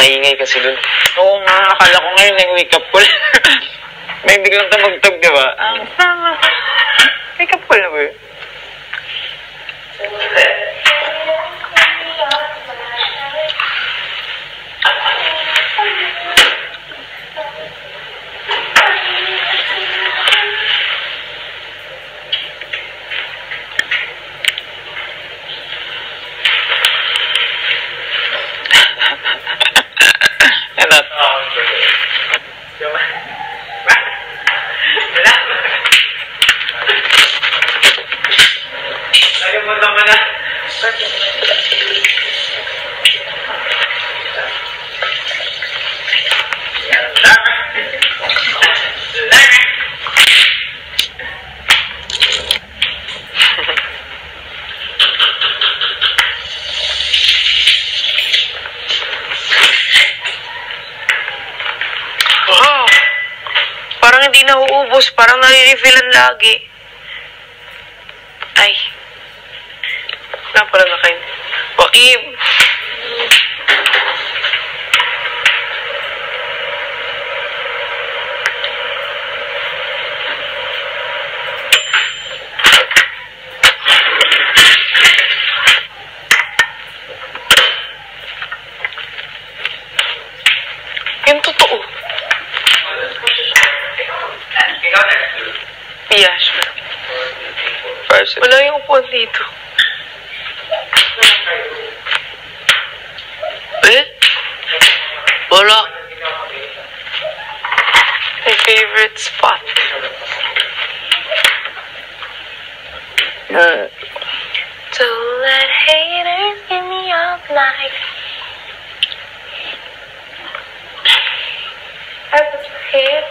maingay kasi dun. Oo nga, akala ko ngayon yung wake up call. May biglang tumugtog, di ba? Ang sama. Wake up call na ba yun? Parang hindi nauubos, parang nare-refillan lagi. Ay. Wala pala na kayo. Joaquin! Yung totoo. Yeah, sure. Wala yung upuan dito. Eh? Wala. My favorite spot. Don't let haters give me up night. I was here.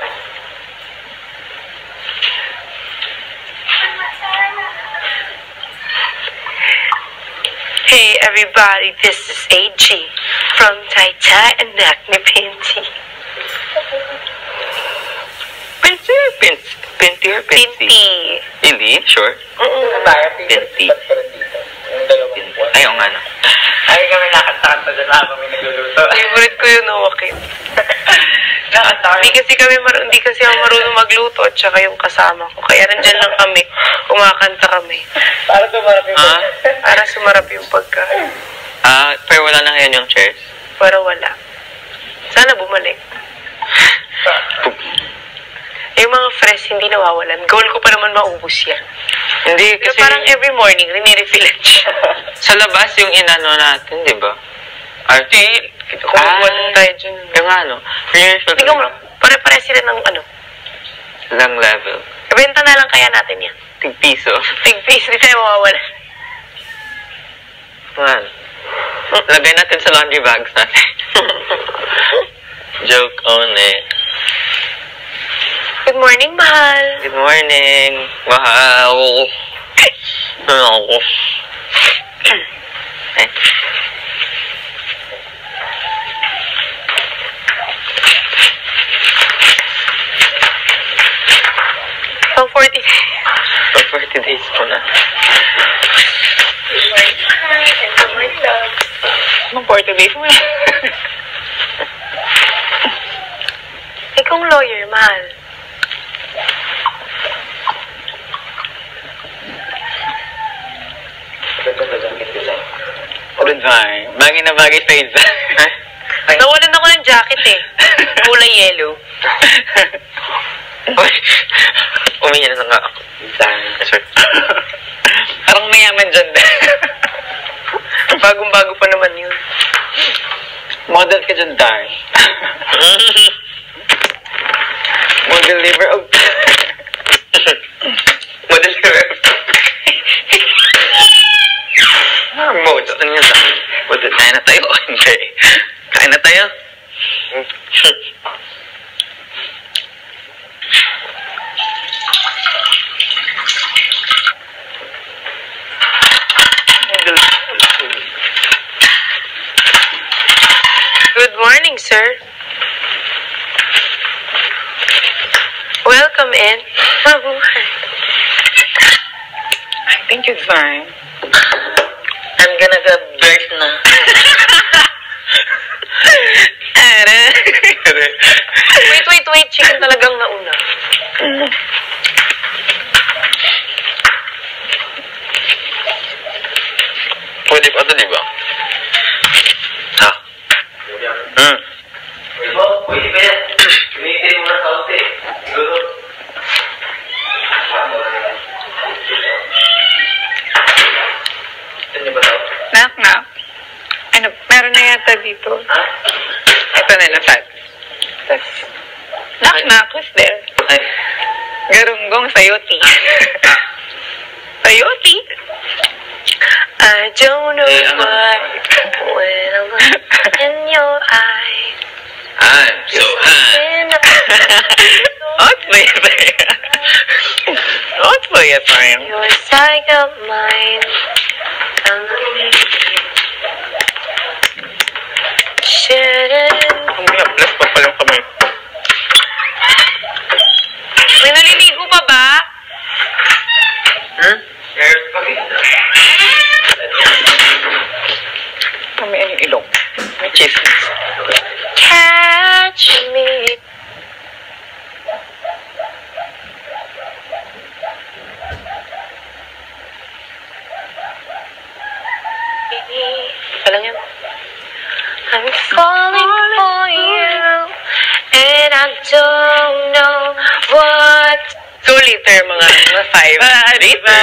Hey everybody, this is AG from Taita and Acne Pinty. Pinty or Pinty? Pinty or Pinty? Pinty. Hindi? Sure? Pinty. Ayaw nga na. Ay, kami nakanta-kanta dyan habang may nagluluto. Favorite ko yun, Joaquin. Hindi kasi ako marunong magluto at saka yung kasama ko. Kaya nandyan lang kami, kumakanta kami. Para sumarap yung pagkain. Para sumarap yung pagkain. Pero wala na ngayon yung chairs? Pero wala. Sana bumalik. Yung mga fresh, hindi nawawalan. Goal ko pa naman maubos yan. Hindi, Pero kasi... parang every morning, rinirefillan siya. Sa labas yung inano natin, di ba? Kumukuha lang tayo dyan. Yung ano? Tingnan mo, pare-pare sila ng ano? Lang level. Ibenta na lang kaya natin yan. Tig-piso. Tig-piso, di tayo mawawalan. Man. Lagay natin sa laundry bags natin. Joke only. Good morning, mahal. Good morning, mahal. Pang 40 days. Pang 40 days po na. Good morning, mahal. And good morning, love. Pang 40 days mo yan. Ikong lawyer, mahal. Design. Bagay na bagay sa isa. Nawalan ako ng jacket eh. Kulay yellow. Umiyan na nga ako. Sorry. Parang mayaman dyan. Bagong-bago pa naman yun. Model ka dyan, Dar. Model liver of... Model liver of... Model. Ano yun? Model. Kain na tayo? Hindi. Kain na tayo? Good morning, sir. Welcome in. Mabuhay. I think it's fine. I'm gonna go birth na. fried chicken talagang nauna. Pwede pa ito, di ba? Ha? Pwede pa yan. Pinitin mo na sa unti. Siguro. Knock. Ano, meron na yata dito. Ha? Ito na lapad. Tapos, knock, who's there? Ay. Garunggong sayoti. Sayoti? I don't know Eh, ano? why when I look in your eyes. I'm so high. Otboy ba yan? Otboy yan parang. Your side of mine. Shouldn't. May plus pa pala kami. May naliligo pa ba? There's pagkita. Kami ang ilong. May cheese. Catch me. Alam yan. I'm falling for you, and I don't know what. So later, mga 5. Diba?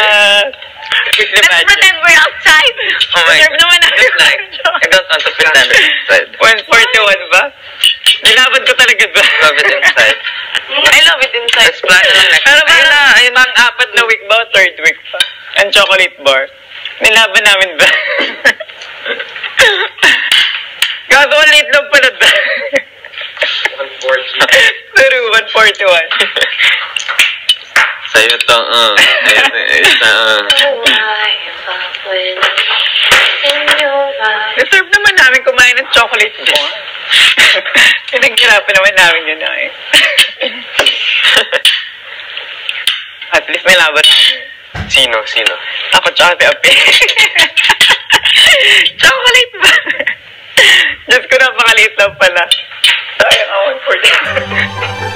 Let's pretend we're outside. Oh my Deserve naman natin. Just like, I don't want to pretend inside. 141 ba? Nilaban ko talaga ba? Love it inside. I love it inside. Let's plan na lang next Pero time. parang ayun ang 4 na week ba? 3rd week pa. Ang chocolate bar. Nilaban namin ba? Kaso late lang pala ba? 140. Pero 141. Sa'yo to, ayos na, Why when in your eyes. Deserve naman namin kumain ng chocolate bar. Pinaghirapan naman namin yun na eh. At least may laban namin. Sino? Ako tsaka si Ape. Chocolate ba? Diyos ko, napakaliit lang pala. Sayang ako 140.